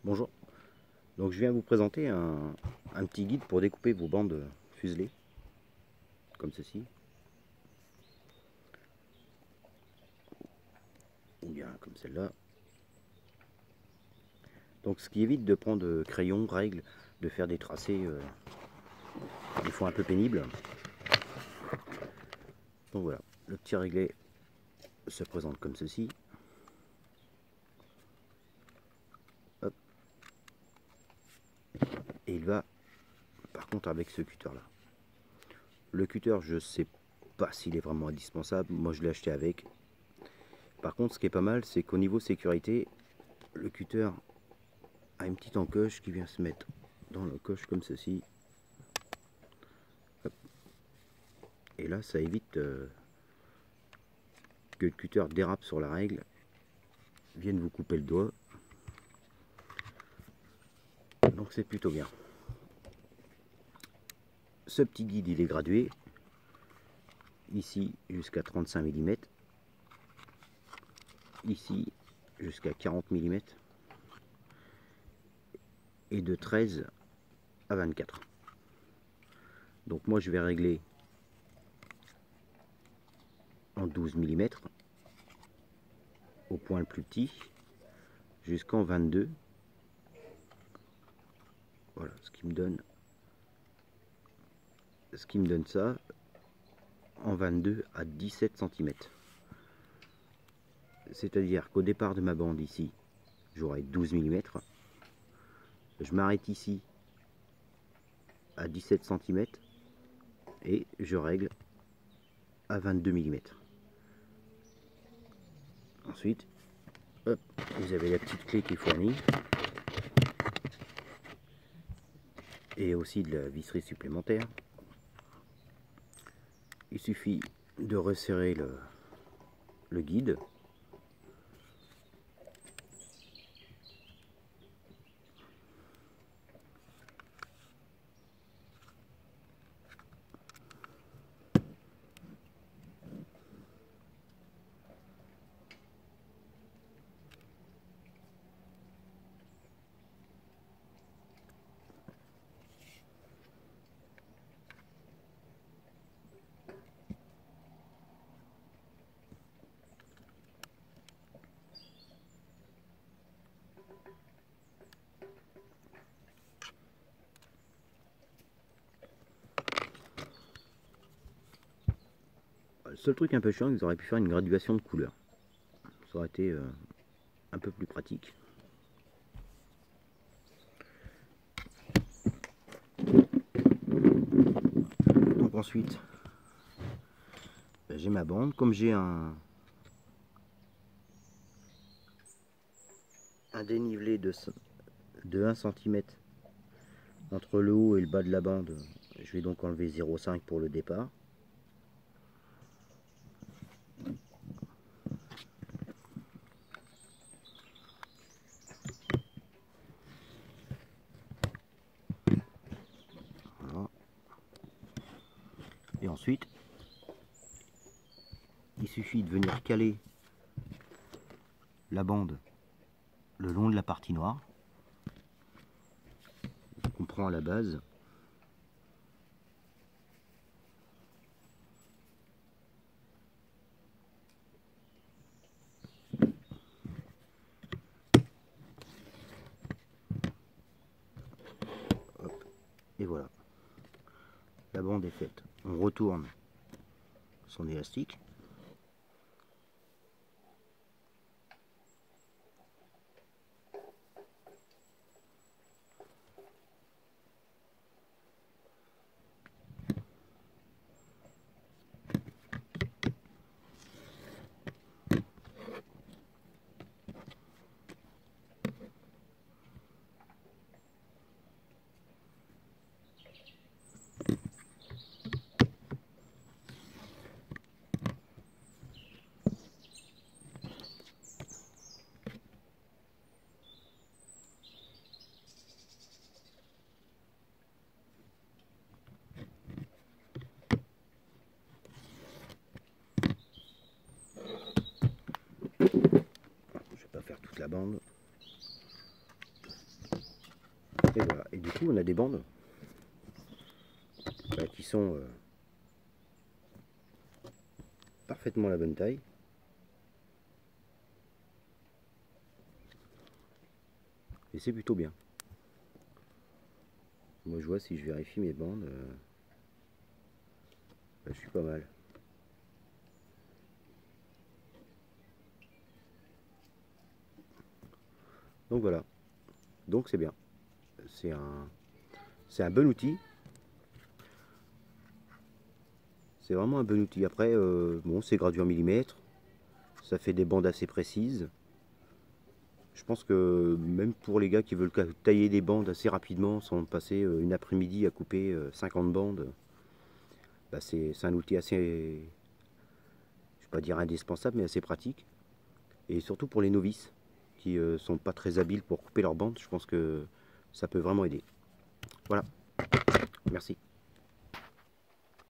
Bonjour, donc je viens vous présenter un petit guide pour découper vos bandes fuselées, comme ceci, ou bien comme celle-là. Donc ce qui évite de prendre crayon, règle, de faire des tracés des fois un peu pénibles. Donc voilà, le petit réglet se présente comme ceci. Hop. Et il va par contre avec ce cutter là. Le cutter, je sais pas s'il est vraiment indispensable, moi je l'ai acheté avec. Par contre, ce qui est pas mal, c'est qu'au niveau sécurité, le cutter a une petite encoche qui vient se mettre dans l'encoche comme ceci. Hop. Et là, ça évite que le cutter dérape sur la règle, vienne vous couper le doigt. Donc c'est plutôt bien. Ce petit guide, il est gradué. Ici, jusqu'à 35 mm. Ici, jusqu'à 40 mm. Et de 13 à 24. Donc moi, je vais régler en 12 mm au point le plus petit jusqu'en 22. Voilà ce qui me donne ça en 22 à 17 cm. C'est-à-dire qu'au départ de ma bande ici, j'aurai 12 mm. Je m'arrête ici à 17 cm et je règle à 22 mm. Ensuite, hop, vous avez la petite clé qui est fournie et aussi de la visserie supplémentaire. Il suffit de resserrer le guide. Le seul truc un peu chiant, ils auraient pu faire une graduation de couleur. Ça aurait été un peu plus pratique. Donc ensuite, j'ai ma bande. Comme j'ai un dénivelé de 1 cm entre le haut et le bas de la bande, je vais donc enlever 0,5 pour le départ. Voilà. Et ensuite, il suffit de venir caler la bande le long de la partie noire qu'on prend à la base. Hop. Et voilà, la bande est faite. On retourne son élastique. Et voilà. Et du coup, on a des bandes qui sont parfaitement la bonne taille. Et c'est plutôt bien. Moi je vois, si je vérifie mes bandes, je suis pas mal. Donc voilà. Donc c'est bien. C'est un bon outil. C'est vraiment un bon outil. Après, bon, c'est gradué en millimètres. Ça fait des bandes assez précises. Je pense que même pour les gars qui veulent tailler des bandes assez rapidement sans passer une après-midi à couper 50 bandes, bah c'est un outil assez, je ne vais pas dire indispensable, mais assez pratique. Et surtout pour les novices qui sont pas très habiles pour couper leurs bandes, je pense que ça peut vraiment aider. Voilà, merci.